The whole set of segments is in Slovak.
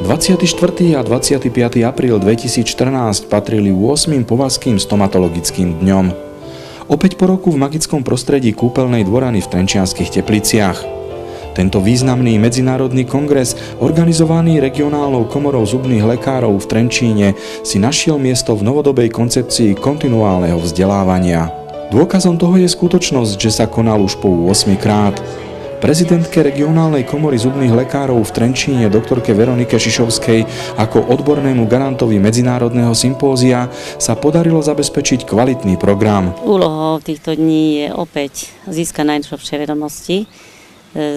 24. a 25. apríl 2014 patrili 8. povazkým stomatologickým dňom. Opäť po roku v magickom prostredí kúpeľnej dvorany v Trenčianskych Tepliciach. Tento významný medzinárodný kongres, organizovaný regionálnou komorou zubných lekárov v Trenčíne, si našiel miesto v novodobej koncepcii kontinuálneho vzdelávania. Dôkazom toho je skutočnosť, že sa konal už po 8 krát. Prezidentke regionálnej komory zubných lekárov v Trenčíne doktorke Veronike Šišovskej ako odbornému garantovi medzinárodného sympózia sa podarilo zabezpečiť kvalitný program. Úlohou týchto dní je opäť získať najnovšie vedomosti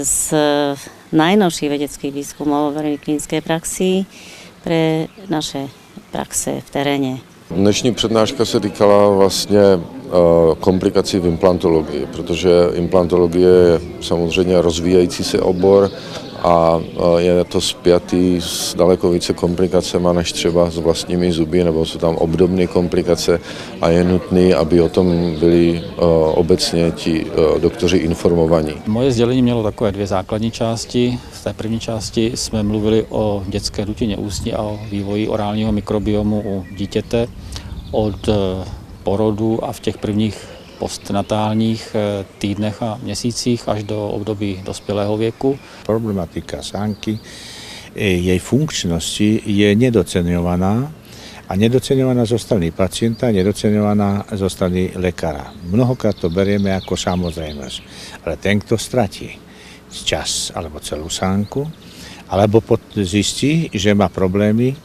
z najnovších vedeckých výskumov o verejnej klinickej praxi pre naše praxe v teréne. Dnešní přednáška se týkala vlastně komplikací v implantologii, protože implantologie je samozřejmě rozvíjející se obor a je to spjatý s daleko více komplikacemi než třeba s vlastními zuby, nebo jsou tam obdobné komplikace a je nutné, aby o tom byli obecně ti doktoři informovaní. Moje sdělení mělo takové dvě základní části. V té první části jsme mluvili o dětské dutině ústní a o vývoji orálního mikrobiomu u dítěte od porodu a v těch prvních postnatálních týdnech a měsících až do období dospělého věku. Problematika sánky, jej funkčnosti je nedoceňovaná a nedoceňovaná zo strany pacienta, nedoceňovaná zo strany lekára. Mnohokrát to berieme ako samozrejmosť, ale ten, kto stratí čas alebo celú sánku, alebo zistí, že má problémy,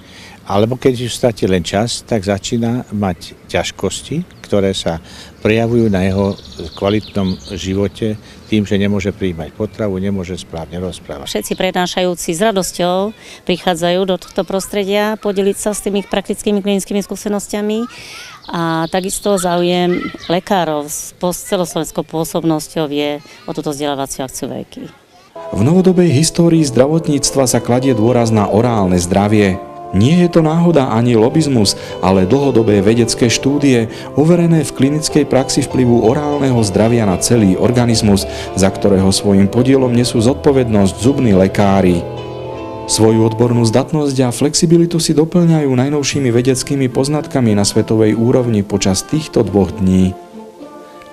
alebo keď už stratí len čas, tak začína mať ťažkosti, ktoré sa prejavujú na jeho kvalitnom živote tým, že nemôže prijímať potravu, nemôže správne rozprávať. Všetci prednášajúci s radosťou prichádzajú do tohto prostredia podeliť sa s tými praktickými klinickými skúsenostiami a takisto záujem lekárov s celoslovenskou pôsobnosťou je o túto vzdelávaciu akciu veľký. V novodobej histórii zdravotníctva sa kladie dôraz na orálne zdravie. Nie je to náhoda ani lobizmus, ale dlhodobé vedecké štúdie, overené v klinickej praxi vplyvu orálneho zdravia na celý organizmus, za ktorého svojím podielom nesú zodpovednosť zubní lekári. Svoju odbornú zdatnosť a flexibilitu si doplňajú najnovšími vedeckými poznatkami na svetovej úrovni počas týchto 2 dní.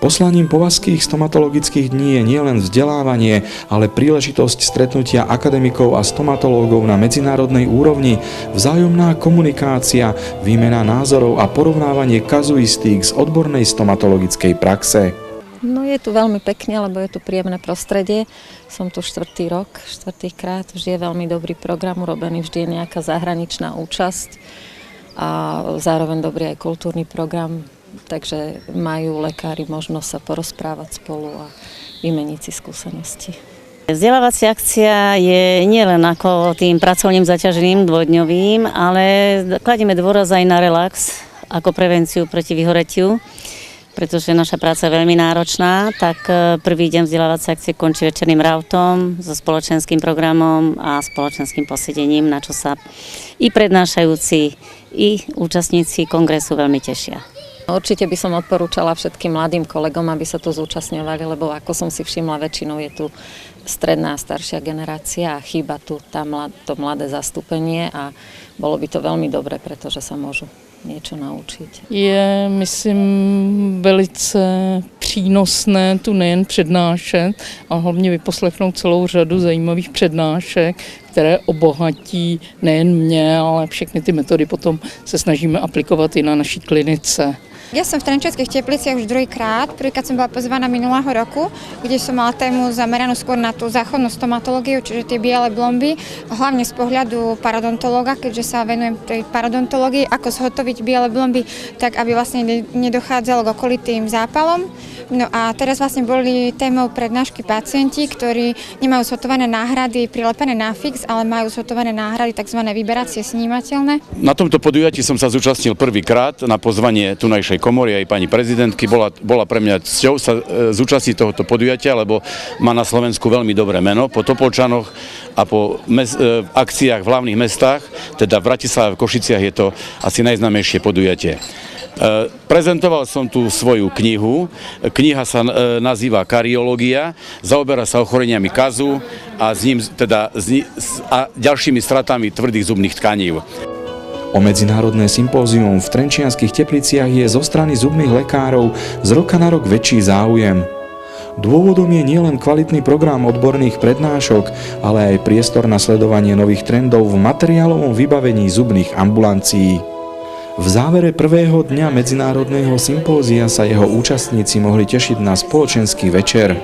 Poslaním povazkých stomatologických dní je nielen vzdelávanie, ale príležitosť stretnutia akademikov a stomatológov na medzinárodnej úrovni, vzájomná komunikácia, výmena názorov a porovnávanie kazuistík z odbornej stomatologickej praxe. No je tu veľmi pekne, lebo je tu príjemné prostredie. Som tu 4. rok, 4. krát, vždy je veľmi dobrý program urobený, vždy je nejaká zahraničná účasť a zároveň dobrý aj kultúrny program. Takže majú lekári možnosť sa porozprávať spolu a vymeniť si skúsenosti. Vzdelávacia akcia je nielen ako tým pracovným zaťaženým dvojdňovým, ale kladieme dôraz aj na relax ako prevenciu proti vyhoretiu, pretože naša práca je veľmi náročná, tak prvý deň vzdelávacej akcie končí večerným rautom so spoločenským programom a spoločenským posedením, na čo sa i prednášajúci, i účastníci kongresu veľmi tešia. Určite by som odporúčala všetkým mladým kolegom, aby sa tu zúčastňovali, lebo ako som si všimla, väčšinou je tu stredná a staršia generácia a chýba tu to mladé zastúpenie a bolo by to veľmi dobre, pretože sa môžu něco naučit. Je, myslím, velice přínosné tu nejen přednášet, ale hlavně vyposlechnout celou řadu zajímavých přednášek, které obohatí nejen mě, ale všechny ty metody potom se snažíme aplikovat i na naší klinice. Ja som v Trenčianskych Tepliciach už druhýkrát. Prvýkrát som bola pozvaná minulého roku, kde som mala tému zameranú skôr na tú záchodnú stomatológiu, čiže tie biele blomby, hlavne z pohľadu parodontológa, keďže sa venujem tej parodontológii, ako zhotoviť biele blomby, tak aby vlastne nedochádzalo k okolitým zápalom. No a teraz vlastne boli témou prednášky pacienti, ktorí nemajú zhotované náhrady prilepené na fix, ale majú zhotované náhrady tzv. Vyberacie snímateľné. Na tomto podujatí som sa zúčastnil prvýkrát na pozvanie tunajšej komory aj pani prezidentky. Bola pre mňa cťou sa zúčastniť tohoto podujatia, lebo má na Slovensku veľmi dobré meno. Po Topolčanoch a po akciách v hlavných mestách, teda v Bratislave a v Košiciach je to asi najznámejšie podujatie. Prezentoval som tu svoju knihu. Kniha sa nazýva Kariológia, zaoberá sa ochoreniami kazu a ďalšími stratami tvrdých zubných tkanív. O medzinárodné sympózium v Trenčianskych Tepliciach je zo strany zubných lekárov z roka na rok väčší záujem. Dôvodom je nielen kvalitný program odborných prednášok, ale aj priestor na sledovanie nových trendov v materiálovom vybavení zubných ambulancií. V závere prvého dňa medzinárodného sympózia sa jeho účastníci mohli tešiť na spoločenský večer.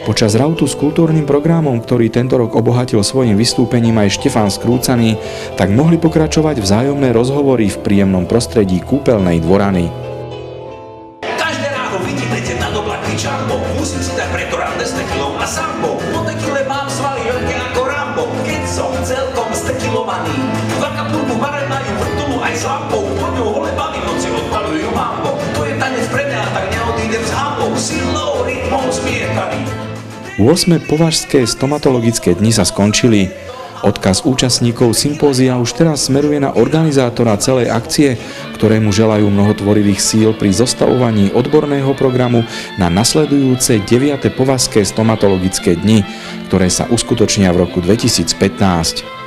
Počas rautu s kultúrnym programom, ktorý tento rok obohatil svojim vystúpením aj Štefán Skrúcaný, tak mohli pokračovať vzájomné rozhovory v príjemnom prostredí kúpeľnej dvorany. Každé ráno vidíte na doblaký čambo, musím si dať preto rande s tekilou a sambo. Po tekile mám svaly veľké ako Rambo, keď som celkom stekilovaný. V Acapulcu bare majú vrtulu aj s lampou, pod ňou hole baby noci odpalujú mambo. To je tanec pre mňa, tak neodídem s hambou, silou rytmom zmietaný. 8. považské stomatologické dni sa skončili. Odkaz účastníkov sympózia už teraz smeruje na organizátora celej akcie, ktorému želajú mnoho tvorivých síl pri zostavovaní odborného programu na nasledujúce 9. považské stomatologické dni, ktoré sa uskutočnia v roku 2015.